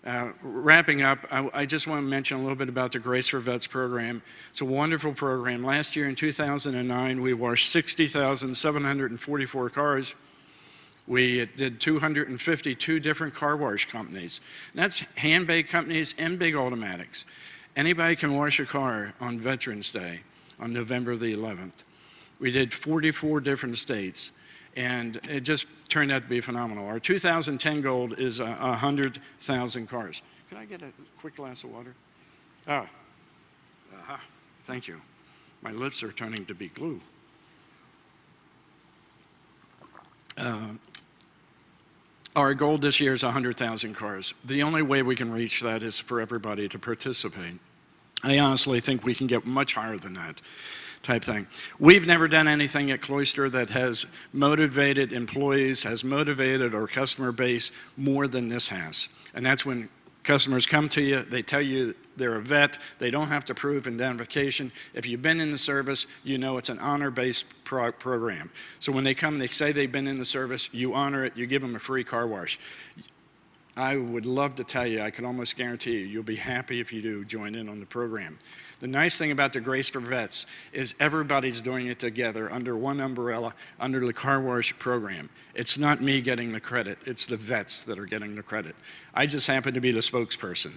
Wrapping up, I just want to mention a little bit about the Grace for Vets program. It's a wonderful program. Last year in 2009, we washed 60,744 cars. We did 252 different car wash companies. And that's hand-baked companies and big automatics. Anybody can wash a car on Veterans Day on November the 11th. We did 44 different states, and it just turned out to be phenomenal. Our 2010 goal is 100,000 cars. Could I get a quick glass of water? Oh, thank you. My lips are turning to be glue. Our goal this year is 100,000 cars. The only way we can reach that is for everybody to participate. I honestly think we can get much higher than that type thing. We've never done anything at Cloister that has motivated employees, has motivated our customer base more than this has. And that's when customers come to you, they tell you they're a vet, they don't have to prove identification. If you've been in the service, you know it's an honor-based program. So when they come, they say they've been in the service, you honor it, you give them a free car wash. I would love to tell you, I can almost guarantee you, you'll be happy if you do join in on the program. The nice thing about the Grace for Vets is everybody's doing it together under one umbrella, under the car wash program. It's not me getting the credit, it's the vets that are getting the credit. I just happen to be the spokesperson.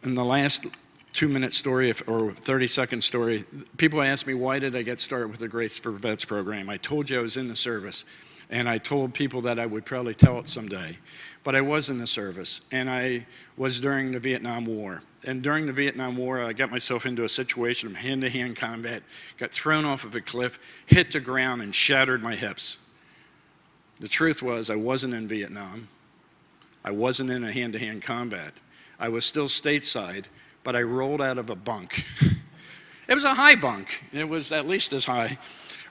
In the last 2-minute story, or 30-second story, people ask me, why did I get started with the Grace for Vets program? I told you I was in the service. And I told people that I would probably tell it someday. But I was in the service, and I was during the Vietnam War. And during the Vietnam War, I got myself into a situation of hand-to-hand combat, got thrown off of a cliff, hit the ground, and shattered my hips. The truth was, I wasn't in Vietnam. I wasn't in a hand-to-hand combat. I was still stateside, but I rolled out of a bunk. It was a high bunk. It was at least as high.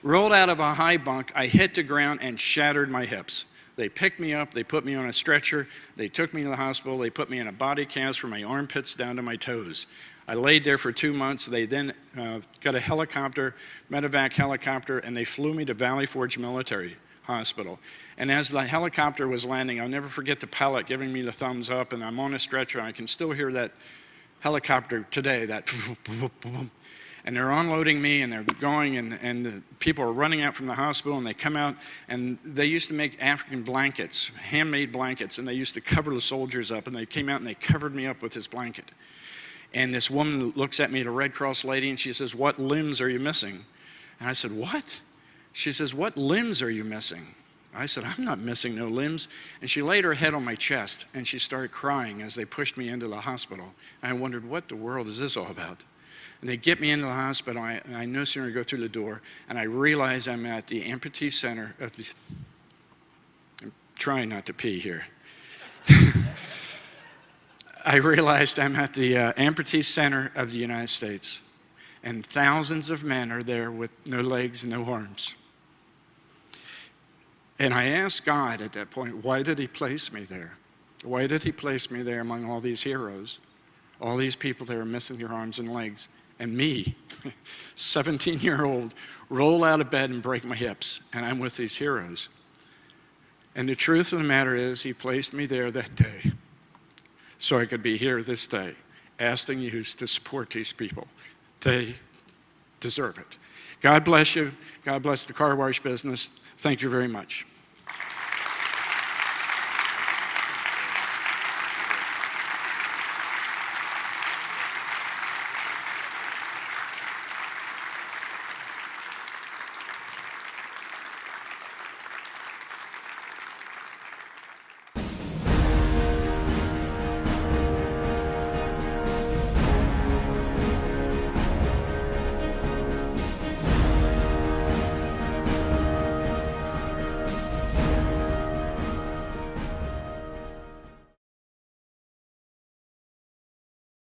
Rolled out of a high bunk, I hit the ground and shattered my hips. They picked me up, they put me on a stretcher, they took me to the hospital, they put me in a body cast from my armpits down to my toes. I laid there for 2 months. They then got a helicopter, medevac helicopter, and they flew me to Valley Forge Military Hospital. And as the helicopter was landing, I'll never forget the pilot giving me the thumbs up, and I'm on a stretcher, and I can still hear that helicopter today, that and they're unloading me, and they're going, and the people are running out from the hospital, and they come out, and they used to make African blankets, handmade blankets, and they used to cover the soldiers up, and they came out and they covered me up with this blanket. And this woman looks at me, the Red Cross lady, and she says, "What limbs are you missing?" And I said, "What?" She says, "What limbs are you missing?" I said, "I'm not missing no limbs." And she laid her head on my chest, and she started crying as they pushed me into the hospital. And I wondered, what the world is this all about? And they get me into the hospital, and I no sooner go through the door, and I realize I'm at the amputee center of the, I'm trying not to pee here. I realized I'm at the amputee center of the United States, and thousands of men are there with no legs and no arms. And I asked God at that point, why did he place me there? Why did he place me there among all these heroes? All these people that are missing their arms and legs. And me, 17-year-old, roll out of bed and break my hips, and I'm with these heroes. And the truth of the matter is, he placed me there that day so I could be here this day, asking you to support these people. They deserve it. God bless you. God bless the car wash business. Thank you very much.